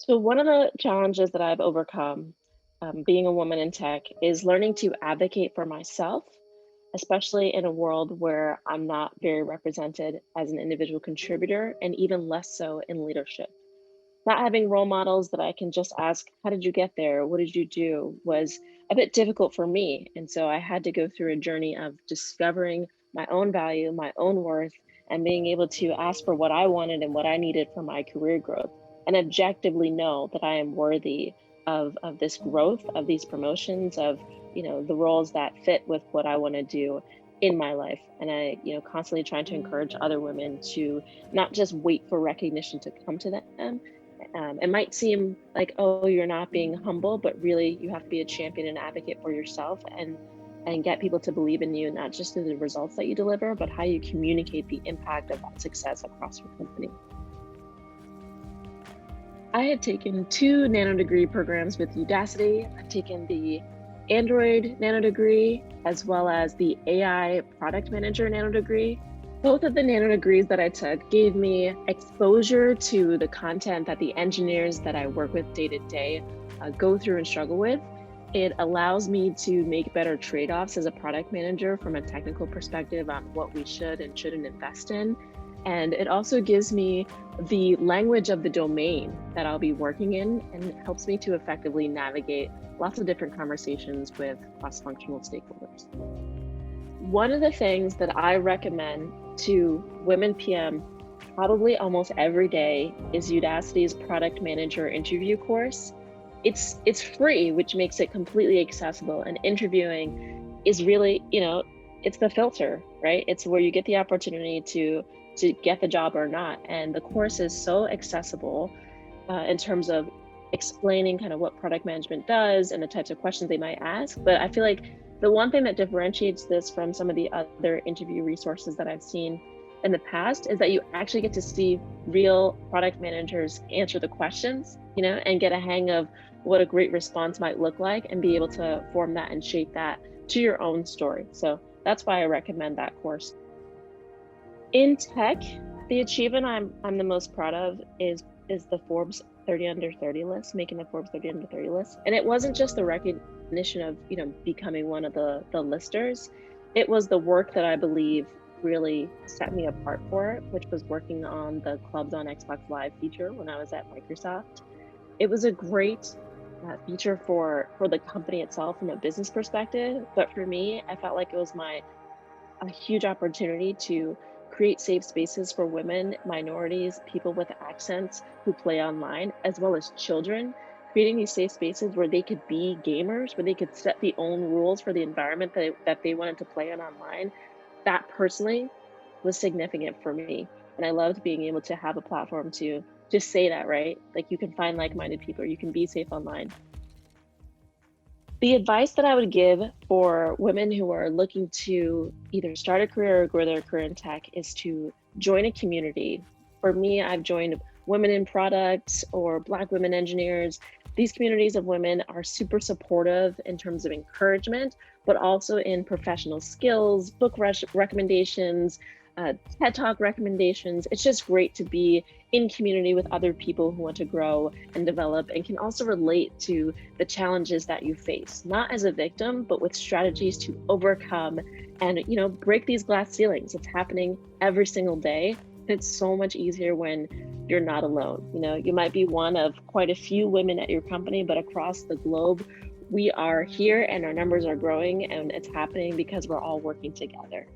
So one of the challenges that I've overcome, being a woman in tech, is learning to advocate for myself, especially in a world where I'm not very represented as an individual contributor, and even less so in leadership. Not having role models that I can just ask, "How did you get there? What did you do?" was a bit difficult for me. And so I had to go through a journey of discovering my own value, my own worth, and being able to ask for what I wanted and what I needed for my career growth, and objectively know that I am worthy of this growth, of these promotions, of the roles that fit with what I want to do in my life. And I, constantly trying to encourage other women to not just wait for recognition to come to them. It might seem like, oh, you're not being humble, but really you have to be a champion and advocate for yourself, and get people to believe in you, not just through the results that you deliver, but how you communicate the impact of that success across your company. I had taken two nano degree programs with Udacity. I've taken the Android nano degree as well as the AI product manager nano degree. Both of the nano degrees that I took gave me exposure to the content that the engineers that I work with day to day go through and struggle with. It allows me to make better trade offs as a product manager from a technical perspective on what we should and shouldn't invest in. And it also gives me the language of the domain that I'll be working in, and it helps me to effectively navigate lots of different conversations with cross-functional stakeholders. One of the things that I recommend to women PM probably almost every day is Udacity's product manager interview course. It's free, which makes it completely accessible, and interviewing is really, it's the filter, right? It's where you get the opportunity to get the job or not. And the course is so accessible in terms of explaining kind of what product management does and the types of questions they might ask. But I feel like the one thing that differentiates this from some of the other interview resources that I've seen in the past is that you actually get to see real product managers answer the questions, and get a hang of what a great response might look like, and be able to form that and shape that to your own story. So that's why I recommend that course. In tech, the achievement I'm the most proud of is the Forbes 30 under 30 list, making the Forbes 30 under 30 list. And it wasn't just the recognition of, becoming one of the listers. It was the work that I believe really set me apart for it, which was working on the Clubs on Xbox Live feature when I was at Microsoft. It was a great feature for the company itself from a business perspective, but for me, I felt like it was a huge opportunity to create safe spaces for women, minorities, people with accents who play online, as well as children, creating these safe spaces where they could be gamers, where they could set the own rules for the environment that they wanted to play in online. That personally was significant for me. And I loved being able to have a platform to just say that, right? Like, you can find like-minded people, you can be safe online. The advice that I would give for women who are looking to either start a career or grow their career in tech is to join a community. For me, I've joined Women in Products or Black Women Engineers. These communities of women are super supportive in terms of encouragement, but also in professional skills, book recommendations, TED Talk recommendations. It's just great to be in community with other people who want to grow and develop, and can also relate to the challenges that you face, not as a victim, but with strategies to overcome and, break these glass ceilings. It's happening every single day. It's so much easier when you're not alone. You might be one of quite a few women at your company, but across the globe, we are here and our numbers are growing, and it's happening because we're all working together.